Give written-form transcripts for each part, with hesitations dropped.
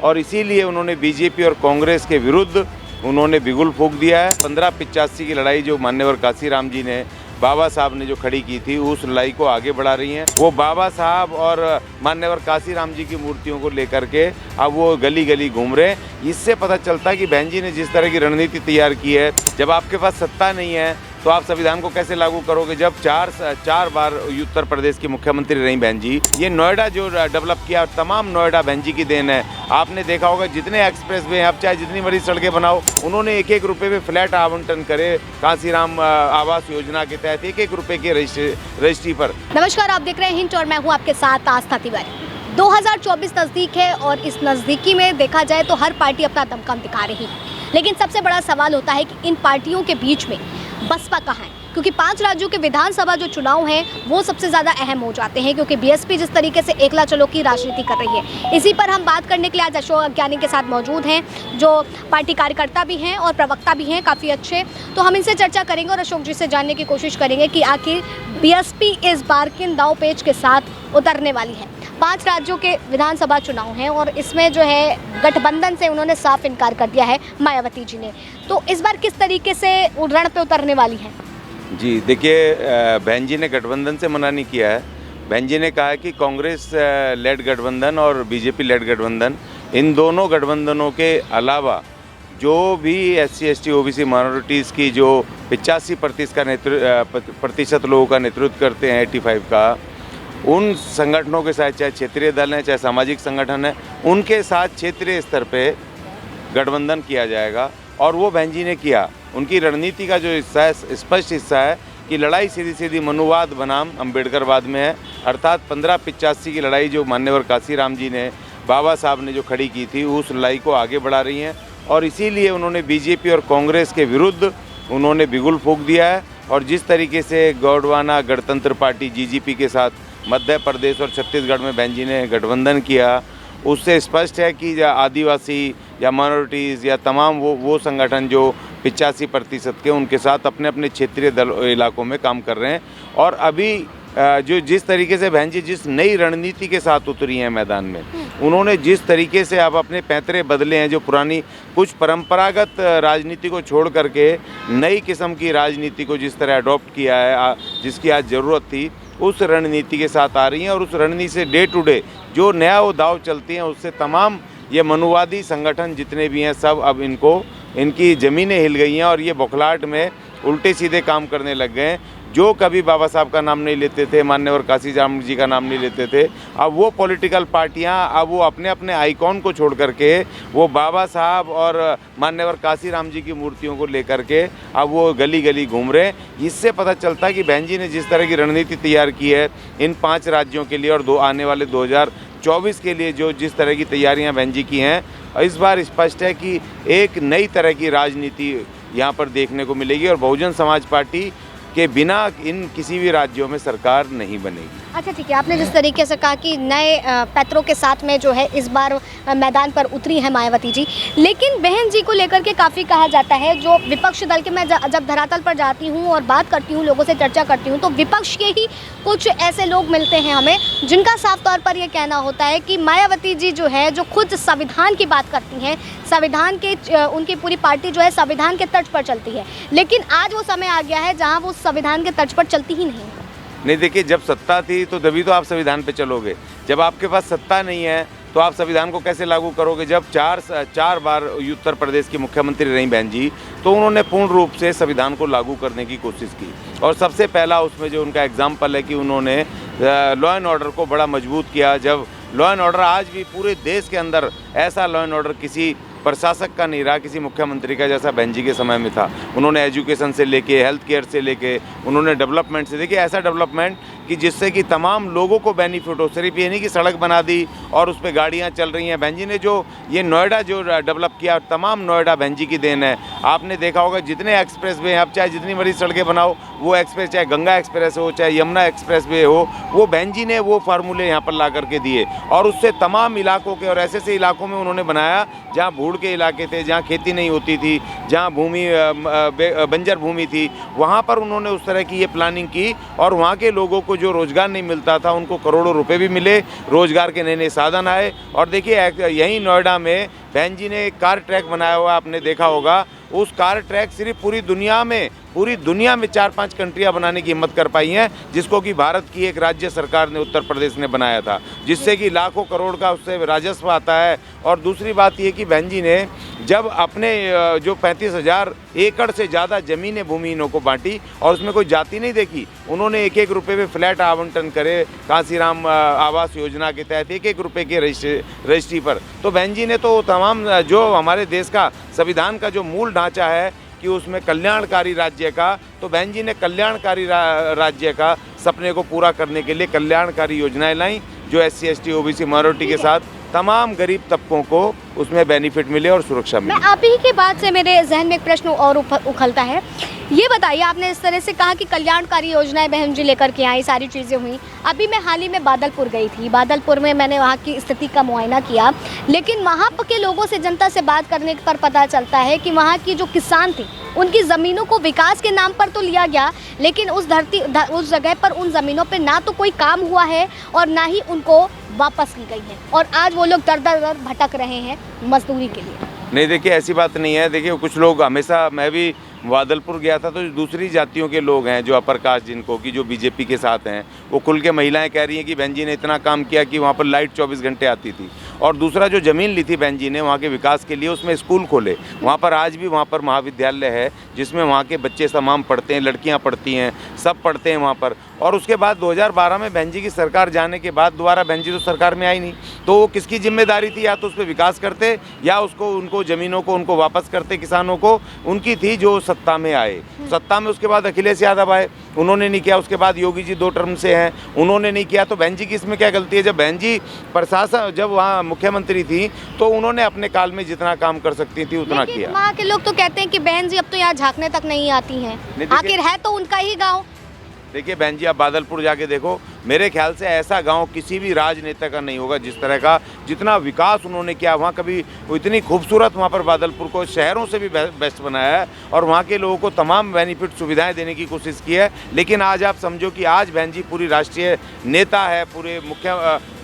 और इसीलिए उन्होंने बीजेपी और कांग्रेस के विरुद्ध उन्होंने बिगुल फूंक दिया है। 1585 की लड़ाई जो मान्यवर काशीराम जी ने, बाबा साहब ने जो खड़ी की थी, उस लड़ाई को आगे बढ़ा रही हैं। वो बाबा साहब और मान्यवर काशीराम जी की मूर्तियों को लेकर के अब वो गली गली घूम रहे हैं। इससे पता चलता है कि बहन जी ने जिस तरह की रणनीति तैयार की है, जब आपके पास सत्ता नहीं है तो आप संविधान को कैसे लागू करोगे। जब चार बार उत्तर प्रदेश की मुख्यमंत्री रही बहन जी, ये नोएडा जो डेवलप किया, तमाम नोएडा बहन जी की देन है। आपने देखा होगा जितने एक्सप्रेस वे हैं, अब चाहे जितनी बड़ी सड़कें बनाओ, उन्होंने एक रुपये में फ्लैट आवंटन करे। काशीराम आवास योजना के तहत एक रुपये की रजिस्ट्री पर। नमस्कार, आप देख रहे हैं हिंट और मैं हूँ आपके साथ आस्था तिवारी। 2024 नज़दीक है और इस नज़दीकी में देखा जाए तो हर पार्टी अपना दमखम दिखा रही है, लेकिन सबसे बड़ा सवाल होता है कि इन पार्टियों के बीच में बसपा कहाँ है, क्योंकि 5 राज्यों के विधानसभा जो चुनाव हैं वो सबसे ज़्यादा अहम हो जाते हैं, क्योंकि बीएसपी जिस तरीके से एकला चलो की राजनीति कर रही है। इसी पर हम बात करने के लिए आज अशोक अज्ञानी के साथ मौजूद हैं, जो पार्टी कार्यकर्ता भी हैं और प्रवक्ता भी हैं काफ़ी अच्छे। तो हम इनसे चर्चा करेंगे और अशोक जी से जानने की कोशिश करेंगे कि आखिर बीएसपी इस बार किन दांवपेच के साथ उतरने वाली है। 5 राज्यों के विधानसभा चुनाव हैं और इसमें जो है गठबंधन से उन्होंने साफ इनकार कर दिया है मायावती जी ने। तो इस बार किस तरीके से रण पे उतरने वाली हैं? जी देखिए, बहन जी ने गठबंधन से मना नहीं किया है। बहन जी ने कहा है कि कांग्रेस लेड गठबंधन और बीजेपी लेड गठबंधन, इन दोनों गठबंधनों के अलावा जो भी SC ST OBC माइनॉरिटीज़ की जो 85% प्रतिशत लोगों का नेतृत्व करते हैं, 85 का, उन संगठनों के साथ, चाहे क्षेत्रीय दल हैं चाहे सामाजिक संगठन है, उनके साथ क्षेत्रीय स्तर पे गठबंधन किया जाएगा। और वो बहन जी ने किया। उनकी रणनीति का जो हिस्सा है, स्पष्ट हिस्सा है कि लड़ाई सीधी सीधी मनुवाद बनाम अम्बेडकरवाद में है। अर्थात 1585 की लड़ाई जो मान्यवर काशीराम जी ने, बाबा साहब ने जो खड़ी की थी, उस लड़ाई को आगे बढ़ा रही हैं। और इसीलिए उन्होंने बीजेपी और कांग्रेस के विरुद्ध उन्होंने बिगुल फूंक दिया है। और जिस तरीके से गोंडवाना गणतंत्र पार्टी GGP के साथ मध्य प्रदेश और छत्तीसगढ़ में बहन जी ने गठबंधन किया, उससे स्पष्ट है कि आदिवासी या माइनॉरिटीज़ या तमाम वो संगठन जो 85% के, उनके साथ अपने अपने क्षेत्रीय दल इलाकों में काम कर रहे हैं। और अभी जो जिस तरीके से बहन जी जिस नई रणनीति के साथ उतरी हैं मैदान में, उन्होंने जिस तरीके से अब अपने पैंतरे बदले हैं, जो पुरानी कुछ परंपरागत राजनीति को छोड़ करके नई किस्म की राजनीति को जिस तरह अडॉप्ट किया है, जिसकी आज ज़रूरत थी, उस रणनीति के साथ आ रही हैं। और उस रणनीति से डे टू डे जो नया वो दाव चलती हैं, उससे तमाम ये मनुवादी संगठन जितने भी हैं, सब अब इनकी ज़मीनें हिल गई हैं और ये बौखलाहट में उल्टे सीधे काम करने लग गए हैं। जो कभी बाबा साहब का नाम नहीं लेते थे, मान्यवर काशीराम जी का नाम नहीं लेते थे, अब वो पॉलिटिकल पार्टियां, अब वो अपने अपने आइकॉन को छोड़ करके वो बाबा साहब और मान्यवर काशीराम जी की मूर्तियों को लेकर के अब वो गली गली घूम रहे हैं। इससे पता चलता है कि बहन जी ने जिस तरह की रणनीति तैयार की है इन 5 राज्यों के लिए और आने वाले 2024 के लिए जो जिस तरह की तैयारियां बहन जी की हैं, इस बार स्पष्ट है कि एक नई तरह की राजनीति यहाँ पर देखने को मिलेगी और बहुजन समाज पार्टी के बिना इन किसी भी राज्यों में सरकार नहीं बनेगी। अच्छा ठीक है, आपने जिस तरीके से कहा कि नए पैत्रों के साथ में जो है इस बार मैदान पर उतरी है मायावती जी, लेकिन बहन जी को लेकर के काफ़ी कहा जाता है, जो विपक्ष दल के, मैं जब धरातल पर जाती हूँ और बात करती हूँ, लोगों से चर्चा करती हूँ, तो विपक्ष के ही कुछ ऐसे लोग मिलते हैं हमें जिनका साफ तौर पर यह कहना होता है कि मायावती जी जो है, जो खुद संविधान की बात करती हैं, संविधान के, उनकी पूरी पार्टी जो है संविधान के तर्ज पर चलती है, लेकिन आज वो समय आ गया है जहाँ वो संविधान के तर्ज पर चलती ही नहीं। देखिए, जब सत्ता थी तो तभी तो आप संविधान पे चलोगे। जब आपके पास सत्ता नहीं है तो आप संविधान को कैसे लागू करोगे। जब चार बार उत्तर प्रदेश की मुख्यमंत्री रही बहन जी, तो उन्होंने पूर्ण रूप से संविधान को लागू करने की कोशिश की। और सबसे पहला उसमें जो उनका एग्जाम्पल है कि उन्होंने लॉ एंड ऑर्डर को बड़ा मजबूत किया। जब लॉ एंड ऑर्डर, आज भी पूरे देश के अंदर ऐसा लॉ एंड ऑर्डर किसी प्रशासक का नहीं रहा, किसी मुख्यमंत्री का, जैसा बहन जी के समय में था। उन्होंने एजुकेशन से लेके, हेल्थ केयर से लेके, उन्होंने डेवलपमेंट से, देखिए ऐसा डेवलपमेंट कि जिससे कि तमाम लोगों को बेनिफिट हो। सिर्फ ये नहीं कि सड़क बना दी और उस पर गाड़ियाँ चल रही हैं। बहन जी ने जो ये नोएडा जो डेवलप किया, तमाम नोएडा बहन जी की देन है। आपने देखा होगा जितने एक्सप्रेस वे हैं, अब चाहे जितनी बड़ी सड़कें बनाओ, वो एक्सप्रेस, चाहे गंगा एक्सप्रेस हो, चाहे यमुना एक्सप्रेस वे हो, वो बहन जी ने वो फार्मूले यहाँ पर ला करके दिए और उससे तमाम इलाकों के और ऐसे इलाकों में उन्होंने बनाया जहाँ भूड़ के इलाके थे, जहाँ खेती नहीं होती थी, जहाँ भूमि बंजर भूमि थी, वहाँ पर उन्होंने उस तरह की ये प्लानिंग की और वहाँ के लोगों को जो रोज़गार नहीं मिलता था उनको करोड़ों रुपए भी मिले, रोज़गार के नए नए साधन आए। और देखिए यहीं नोएडा में बहन जी ने एक कार ट्रैक बनाया हुआ, आपने देखा होगा। उस कार ट्रैक सिर्फ पूरी दुनिया में 4-5 कंट्रियां बनाने की हिम्मत कर पाई हैं, जिसको कि भारत की एक राज्य सरकार ने, उत्तर प्रदेश ने बनाया था, जिससे कि लाखों करोड़ का उससे राजस्व आता है। और दूसरी बात ये कि बहन जी ने जब अपने जो 35,000 एकड़ से ज़्यादा ज़मीनें भूमिहीनों को बांटी और उसमें कोई जाति नहीं देखी, उन्होंने एक एक रुपये में फ्लैट आवंटन करे, कांसीराम आवास योजना के तहत एक एक रुपये के रजिस्ट्री पर। तो बहन जी ने तो तमाम जो हमारे देश का संविधान का जो मूल ढांचा है कि उसमें कल्याणकारी राज्य का, तो बहन जी ने कल्याणकारी राज्य का सपने को पूरा करने के लिए कल्याणकारी योजनाएं लाई, जो SC ST OBC माइनॉरिटी के साथ तमाम गरीब तबकों को उसमें बेनिफिट मिले और सुरक्षा मिले। मैं आप ही के बात से मेरे जहन में एक प्रश्न और उखलता है। ये बताइए, आपने इस तरह से कहा कि कल्याणकारी योजनाएं बहन जी लेकर के आई, सारी चीज़ें हुई। अभी मैं हाल ही में बादलपुर गई थी, बादलपुर में मैंने वहाँ की स्थिति का मुआयना किया, लेकिन वहाँ के लोगों से, जनता से बात करने पर पता चलता है कि वहाँ की जो किसान थे उनकी ज़मीनों को विकास के नाम पर तो लिया गया, लेकिन उस जगह पर उन ज़मीनों पर ना तो कोई काम हुआ है और ना ही उनको वापस ली गई है, और आज वो लोग दर दर भटक रहे हैं मजदूरी के लिए। नहीं, देखिए ऐसी बात नहीं है। देखिए कुछ लोग, हमेशा मैं भी बादलपुर गया था तो दूसरी जातियों के लोग हैं जो अपर कास्ट, जिनको कि जो बीजेपी के साथ हैं, वो खुल के महिलाएं कह रही हैं कि बहन जी ने इतना काम किया कि वहाँ पर लाइट 24 घंटे आती थी। और दूसरा, जो ज़मीन ली थी बहन जी ने वहाँ के विकास के लिए, उसमें स्कूल खोले। वहाँ पर आज भी वहाँ पर महाविद्यालय है जिसमें वहाँ के बच्चे तमाम पढ़ते हैं, लड़कियाँ पढ़ती हैं, सब पढ़ते हैं वहाँ पर। और उसके बाद 2012 में बहन जी की सरकार जाने के बाद दोबारा बहन जी तो सरकार में आई नहीं, तो वो किसकी जिम्मेदारी थी? या तो उस पर विकास करते या उनको ज़मीनों को उनको वापस करते किसानों को। उनकी थी जो सत्ता में आए, सत्ता में उसके बाद अखिलेश यादव आए, उन्होंने नहीं किया। उसके बाद योगी जी 2 टर्म से हैं, उन्होंने नहीं किया। तो बहन जी की इसमें क्या गलती है? जब बहन जी प्रशासन, जब वहाँ मुख्यमंत्री थी तो उन्होंने अपने काल में जितना काम कर सकती थी उतना किया। वहाँ के लोग तो कहते हैं कि बहन जी अब तो यहाँ झांकने तक नहीं आती हैं, आखिर है तो उनका ही गाँव। देखिए बहन जी, आप बादलपुर जाके देखो, मेरे ख्याल से ऐसा गांव किसी भी राजनेता का नहीं होगा जिस तरह का, जितना विकास उन्होंने किया। वहाँ कभी इतनी खूबसूरत, वहाँ पर बादलपुर को शहरों से भी बेस्ट बनाया है और वहाँ के लोगों को तमाम बेनिफिट सुविधाएं देने की कोशिश की है। लेकिन आज आप समझो कि आज बहन जी पूरी राष्ट्रीय नेता है, पूरे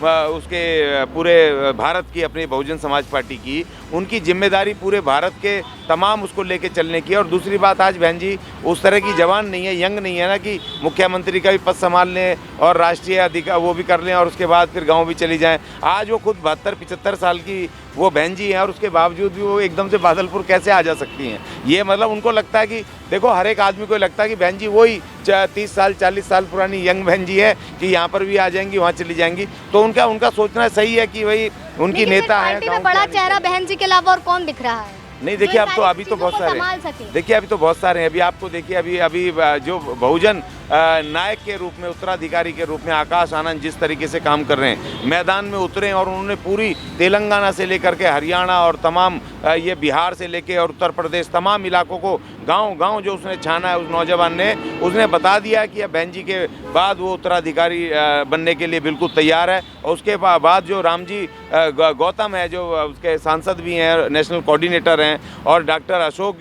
उसके पूरे भारत की, अपनी बहुजन समाज पार्टी की, उनकी जिम्मेदारी पूरे भारत के तमाम उसको लेके चलने की है। और दूसरी बात, आज बहन जी उस तरह की जवान नहीं है, यंग नहीं है ना कि मुख्यमंत्री का भी पद संभाल लें और राष्ट्रीय अधिकार वो भी कर लें और उसके बाद फिर गांव भी चली जाएं। आज वो खुद 72-75 साल की वो बहन जी हैं और उसके बावजूद भी वो एकदम से बादलपुर कैसे आ जा सकती हैं? ये मतलब उनको लगता है कि देखो, हर एक आदमी को लगता है कि बहन जी वही 30 साल 40 साल पुरानी यंग बहन जी है कि यहाँ पर भी आ जाएंगी, वहाँ चली जाएंगी। तो उनका सोचना सही है कि भाई उनकी नेता है। पार्टी में बड़ा चेहरा बहन जी के अलावा और कौन दिख रहा है? नहीं, देखिए अब तो अभी तो बहुत सारे, देखिए अभी तो बहुत सारे हैं। अभी आपको देखिए, अभी जो बहुजन नायक के रूप में, उत्तराधिकारी के रूप में आकाश आनंद जिस तरीके से काम कर रहे हैं, मैदान में उतरे हैं और उन्होंने पूरी तेलंगाना से लेकर के हरियाणा और तमाम ये बिहार से लेके और उत्तर प्रदेश, तमाम इलाकों को गांव जो उसने छाना है, उस नौजवान ने, उसने बता दिया कि अब बहन जी के बाद वो उत्तराधिकारी बनने के लिए बिल्कुल तैयार है। और उसके बाद जो रामजी गौतम है, जो उसके सांसद भी हैं, नेशनल कोऑर्डिनेटर हैं, और डॉक्टर अशोक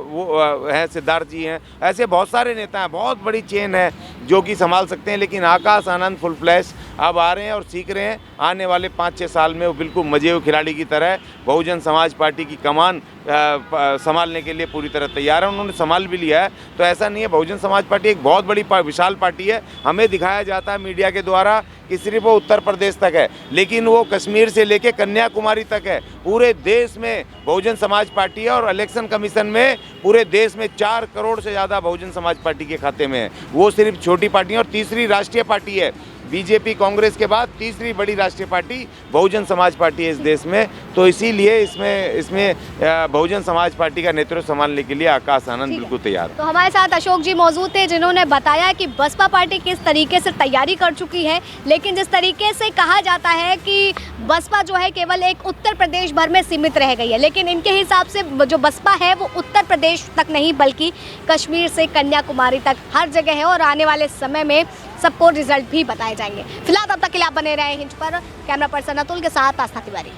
वो हैं, सिद्धार्थ जी हैं, ऐसे बहुत सारे नेता हैं, बहुत बड़ी चेन है जो कि संभाल सकते हैं। लेकिन आकाश आनंद फुल फ्लैश अब आ रहे हैं और सीख रहे हैं। आने वाले 5-6 साल में वो बिल्कुल मजे हुए खिलाड़ी की तरह बहुजन समाज पार्टी की कमान संभालने के लिए पूरी तरह तैयार है। उन्होंने संभाल भी लिया है। तो ऐसा नहीं है, बहुजन समाज पार्टी एक बहुत बड़ी विशाल पार्टी है। हमें दिखाया जाता है मीडिया के द्वारा कि सिर्फ वो उत्तर प्रदेश तक है, लेकिन वो कश्मीर से लेके कन्याकुमारी तक है। पूरे देश में बहुजन समाज पार्टी है और इलेक्शन कमीशन में पूरे देश में 4 करोड़ से ज़्यादा बहुजन समाज पार्टी के खाते में है। वो सिर्फ छोटी पार्टी है और तीसरी राष्ट्रीय पार्टी है। बीजेपी कांग्रेस के बाद तीसरी बड़ी राष्ट्रीय पार्टी बहुजन समाज पार्टी है इस देश में। तो इसीलिए इसमें बहुजन समाज पार्टी का नेतृत्व संभालने के लिए आकाश आनंद बिल्कुल तैयार है। तो हमारे साथ अशोक जी मौजूद थे, जिन्होंने बताया कि बसपा पार्टी किस तरीके से तैयारी कर चुकी है। लेकिन जिस तरीके से कहा जाता है कि बसपा जो है केवल एक उत्तर प्रदेश भर में सीमित रह गई है, लेकिन इनके हिसाब से जो बसपा है वो उत्तर प्रदेश तक नहीं बल्कि कश्मीर से कन्याकुमारी तक हर जगह है, और आने वाले समय में सबको रिजल्ट भी बताए जाएंगे। फिलहाल तब तक के लिए आप बने रहे हिंज पर। कैमरा पर्सन अतुल के साथ आस्था तिवारी।